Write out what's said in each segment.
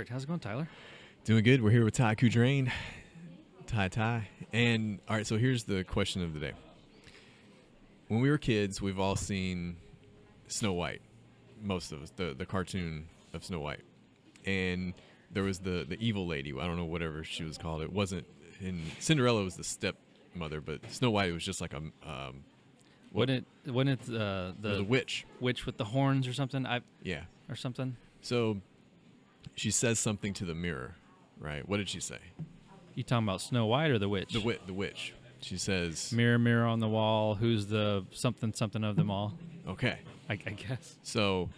How's it going, Tyler? Doing good. We're here with Ty Coudrain. Ty. And, all right, so here's the question of the day. When we were kids, we've all seen Snow White, most of us, the cartoon of Snow White. And there was the evil lady. I don't know, whatever she was called. It wasn't, in Cinderella was the stepmother, but Snow White was just like a... Wasn't it the witch. Witch with the horns or something? Yeah. Or something? So she says something to the mirror, right? What did she say? You talking about Snow White or the witch? The witch. She says... Mirror, mirror on the wall, who's the something of them all? Okay. I guess. So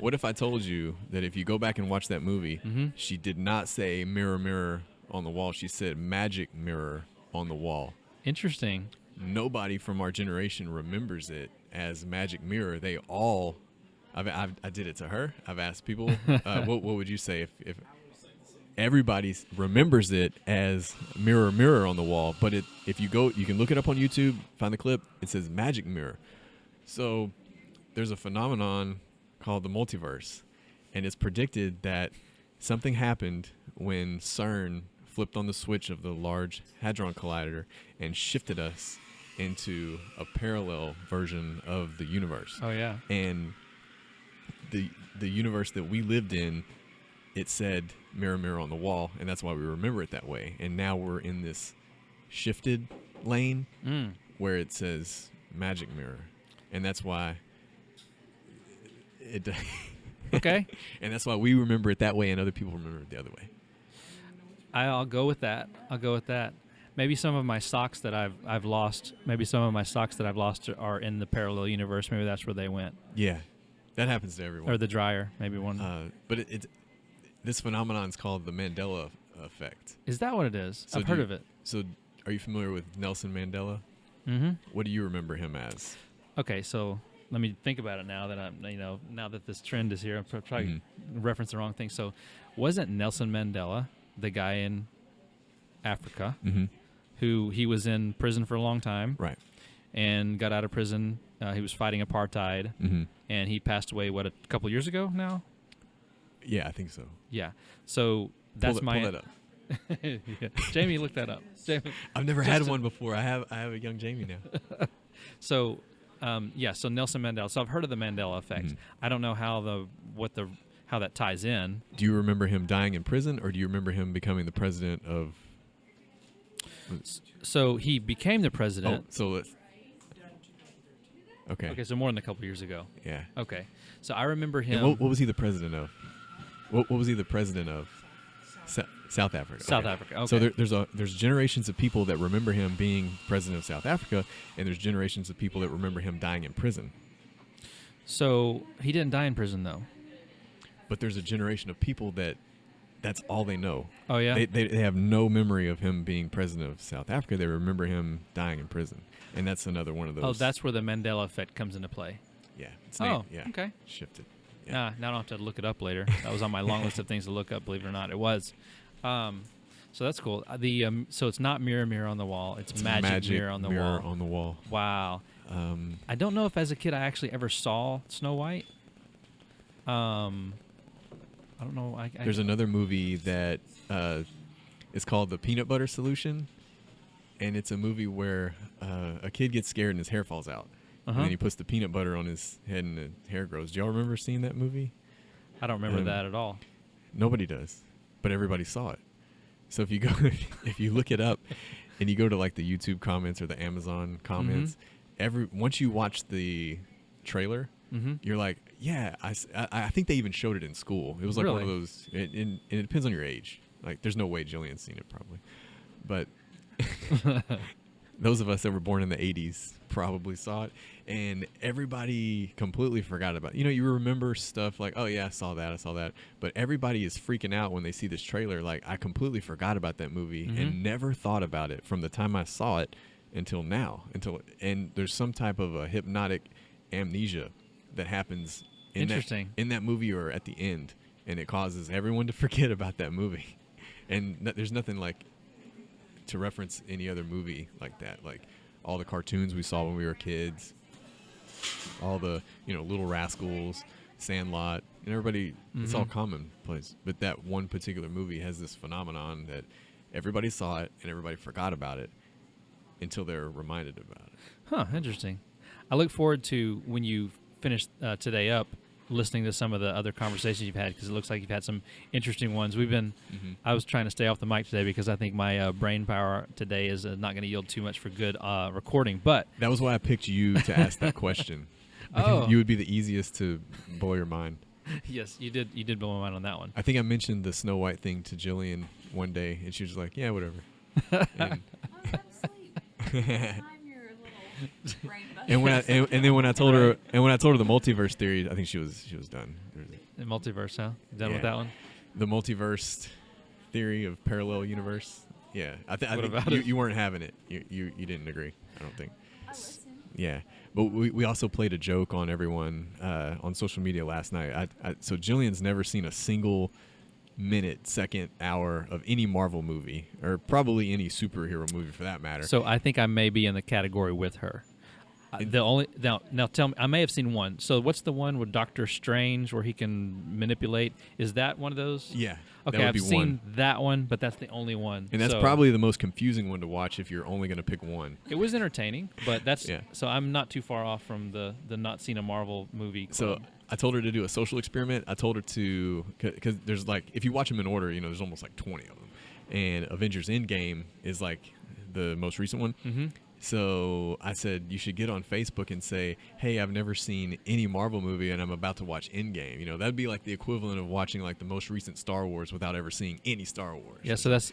what if I told you that if you go back and watch that movie, she did not say mirror, mirror on the wall. She said magic mirror on the wall. Interesting. Nobody from our generation remembers it as magic mirror. They all... I did it to her. I've asked people, what would you say if everybody remembers it as mirror, mirror on the wall? But if you go, you can look it up on YouTube, find the clip. It says magic mirror. So there's a phenomenon called the multiverse, and it's predicted that something happened when CERN flipped on the switch of the Large Hadron Collider and shifted us into a parallel version of the universe. Oh, yeah. And the universe that we lived in, it said mirror, mirror on the wall, and that's why we remember it that way. And now we're in this shifted lane where it says magic mirror, and that's why it... Okay. And that's why we remember it that way and other people remember it the other way. I'll go with that. Maybe some of my socks that I've lost, are in the parallel universe. Maybe that's where they went. Yeah. That happens to everyone. Or the dryer, maybe one. But this phenomenon is called the Mandela effect. Is that what it is? So I've heard of it. So are you familiar with Nelson Mandela? Mm-hmm. What do you remember him as? Okay, so let me think about it now that now that this trend is here. I'm probably reference the wrong thing. So wasn't Nelson Mandela the guy in Africa who he was in prison for a long time? Right. And got out of prison. He was fighting apartheid, and he passed away, a couple years ago now? Yeah, I think so. Yeah. So that's pull that up. Yeah. Jamie, look that up. Jamie, I've never had one before. I have a young Jamie now. So, so Nelson Mandela. So I've heard of the Mandela effect. I don't know how how that ties in. Do you remember him dying in prison, or do you remember him becoming the president of... So he became the president. Oh, so let's... Okay. Okay, so more than a couple years ago. Yeah. Okay. So I remember him... What was he the president of? What was he the president of? South Africa. South Africa, okay. So there's generations of people that remember him being president of South Africa, and there's generations of people that remember him dying in prison. So he didn't die in prison, though. But there's a generation of people that's all they know. Oh, yeah? They have no memory of him being president of South Africa. They remember him dying in prison. And that's another one of those. Oh, that's where the Mandela effect comes into play. Yeah. It's okay. Shifted. Yeah. Now I don't have to look it up later. That was on my long list of things to look up, believe it or not. It was. So that's cool. So it's not mirror, mirror on the wall. It's magic mirror on the wall. On the wall. Wow. I don't know if as a kid I actually ever saw Snow White. I don't know. There's another movie that is called The Peanut Butter Solution, and it's a movie where a kid gets scared and his hair falls out, and then he puts the peanut butter on his head and the hair grows. Do y'all remember seeing that movie? I don't remember that at all. Nobody does, but everybody saw it. So if you look it up, and you go to like the YouTube comments or the Amazon comments, once you watch the trailer, you're like, yeah, I think they even showed it in school. It was like one of those, and it depends on your age. Like, there's no way Jillian's seen it probably, but those of us that were born in the 80s probably saw it, and everybody completely forgot about it. You remember stuff like, oh yeah, I saw that, but everybody is freaking out when they see this trailer. Like, I completely forgot about that movie and never thought about it from the time I saw it until now. And there's some type of a hypnotic amnesia that happens in that movie or at the end, and it causes everyone to forget about that movie. And there's nothing like to reference any other movie like that. Like all the cartoons we saw when we were kids, all the Little Rascals, Sandlot, and everybody, it's all commonplace. But that one particular movie has this phenomenon that everybody saw it and everybody forgot about it until they're reminded about it. Huh, interesting. I look forward to when you finish today up, listening to some of the other conversations you've had, because it looks like you've had some interesting ones. We've been, I was trying to stay off the mic today because I think my brain power today is not going to yield too much for good recording. But that was why I picked you to ask that question. Because you would be the easiest to blow your mind. Yes, you did. You did blow my mind on that one. I think I mentioned the Snow White thing to Jillian one day, and she was like, "Yeah, whatever." And, and then when I told her the multiverse theory, I think she was done. The multiverse, huh? Done with that one? The multiverse theory of parallel universe. Yeah, I think you weren't having it. You didn't agree. I don't think. I listened. Yeah, but we also played a joke on everyone on social media last night. So Jillian's never seen a single minute, second, hour of any Marvel movie, or probably any superhero movie for that matter. So I think I may be in the category with her. Now tell me, I may have seen one. So what's the one with Doctor Strange where he can manipulate? Is that one of those? Yeah. Okay, I've seen that one, but that's the only one. And that's probably the most confusing one to watch if you're only going to pick one. It was entertaining, but that's so I'm not too far off from the not seen a Marvel movie club. So I told her to do a social experiment. I told her to, because there's like, if you watch them in order, there's almost like 20 of them. And Avengers Endgame is like the most recent one. Mm-hmm. So I said, you should get on Facebook and say, hey, I've never seen any Marvel movie and I'm about to watch Endgame. That'd be like the equivalent of watching like the most recent Star Wars without ever seeing any Star Wars. Yeah, so that's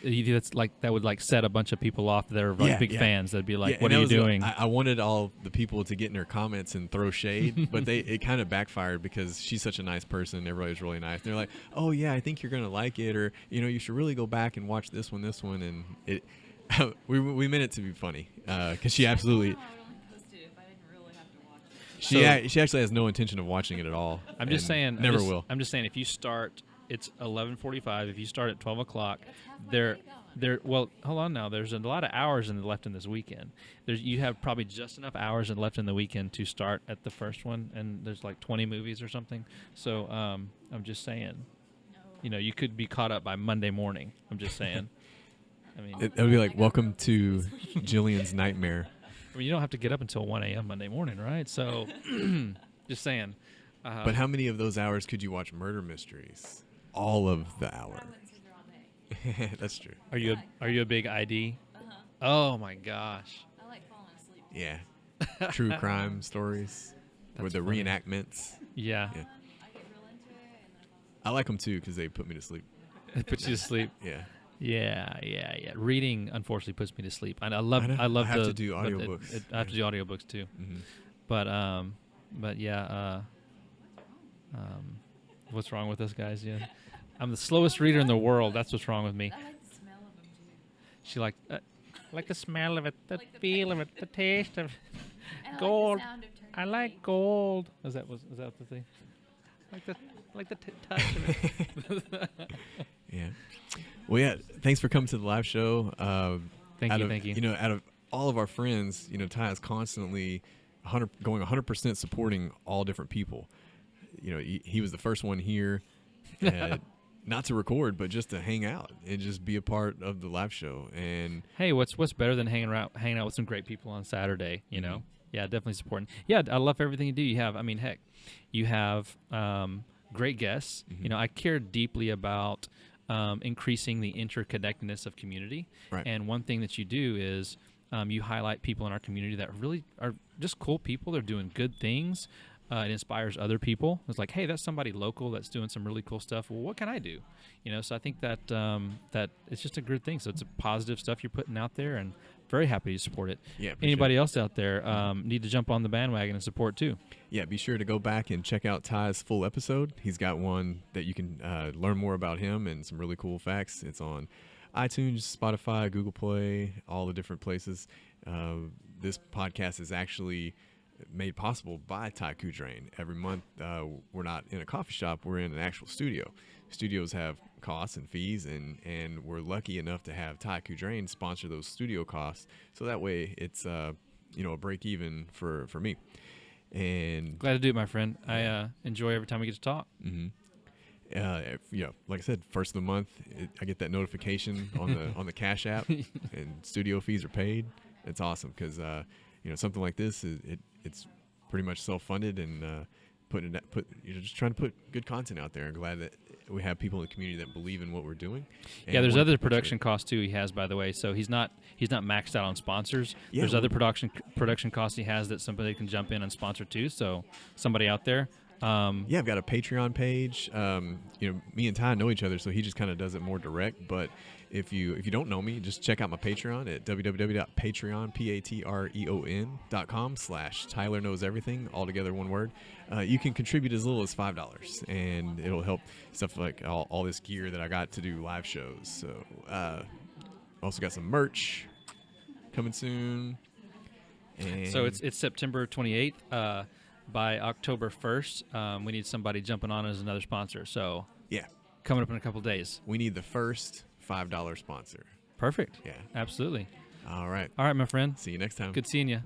like, that would like set a bunch of people off that are like big fans. That'd be like, what are you doing? I wanted all the people to get in their comments and throw shade, but it kind of backfired because she's such a nice person. Everybody was really nice. And they're like, oh yeah, I think you're going to like it, or, you should really go back and watch this one. And we meant it to be funny because she absolutely. She actually has no intention of watching it at all. I'm just saying. Never will. I'm just saying, if you start, it's 11:45. If you start at 12 o'clock, well, hold on now. There's a lot of hours left in this weekend. You have probably just enough hours left in the weekend to start at the first one, and there's like 20 movies or something. So I'm just saying, you could be caught up by Monday morning. I'm just saying. I mean, it would be like, welcome to Jillian's nightmare. I mean, you don't have to get up until 1 a.m. Monday morning, right? So, just saying. But how many of those hours could you watch murder mysteries? All of the hour. That's true. Are you a big ID? Oh my gosh. I like falling asleep. Yeah. True crime stories with the funny. Reenactments. Yeah. I get real into it, and then I like them too because they put me to sleep. It puts you to sleep. Yeah. Yeah. Reading unfortunately puts me to sleep. I love. I have to do but audiobooks. I have to do audiobooks too. Mm-hmm. But yeah. What's wrong with us guys? Yeah, I'm the slowest reader in the world. That's what's wrong with me. I like the smell of them too. She like the smell of it, the Like the feel of feeling. it, the taste of it. And Gold. I like the sound of turning I like pink. gold. Is that the thing? Like the touch of it. Yeah. Well, yeah. Thanks for coming to the live show. Thank you. Out of all of our friends, Ty is constantly going 100% supporting all different people. He was the first one here, not to record, but just to hang out and just be a part of the live show. And hey, what's better than hanging out with some great people on Saturday? Mm-hmm. Yeah, definitely supporting. Yeah, I love everything you do. You have, heck, you have great guests. Mm-hmm. I care deeply about increasing the interconnectedness of community. Right. And one thing that you do is you highlight people in our community that really are just cool people. They're doing good things. It inspires other people. It's like, hey, that's somebody local that's doing some really cool stuff. Well, what can I do? So I think that that it's just a good thing. So it's a positive stuff you're putting out there, and very happy to support it. Yeah. Anybody else out there need to jump on the bandwagon and support too. Yeah, be sure to go back and check out Ty's full episode. He's got one that you can learn more about him and some really cool facts. It's on iTunes, Spotify, Google Play, all the different places. This podcast is actually made possible by Ty Coudrain. Every month, we're not in a coffee shop, we're in an actual studio. Studios have costs and fees, and we're lucky enough to have Ty Coudrain sponsor those studio costs, so that way it's a break even for me. And Glad to do it, my friend. I enjoy every time we get to talk. like I said, first of the month, I get that notification on the Cash App, and studio fees are paid. It's awesome because something like this it's pretty much self-funded, and just trying to put good content out there. I'm glad that we have people in the community that believe in what we're doing. Yeah, there's wanna other perpetuate. production costs too he has, by the way. So he's not maxed out on sponsors. Yeah, There's other production costs he has that somebody can jump in and sponsor too. So somebody out there. Yeah, I've got a Patreon page. Me and Ty know each other, so he just kind of does it more direct. But if you don't know me, just check out my Patreon at patreon.com/Tyler Knows Everything, all together one word. You can contribute as little as $5, and it'll help stuff like all this gear that I got to do live shows. So also got some merch coming soon. And So it's September 28th. By October 1st, we need somebody jumping on as another sponsor. So yeah, coming up in a couple days. we need the first $5 sponsor. Perfect. Yeah. Absolutely. All right. All right, my friend. See you next time. Good seeing you.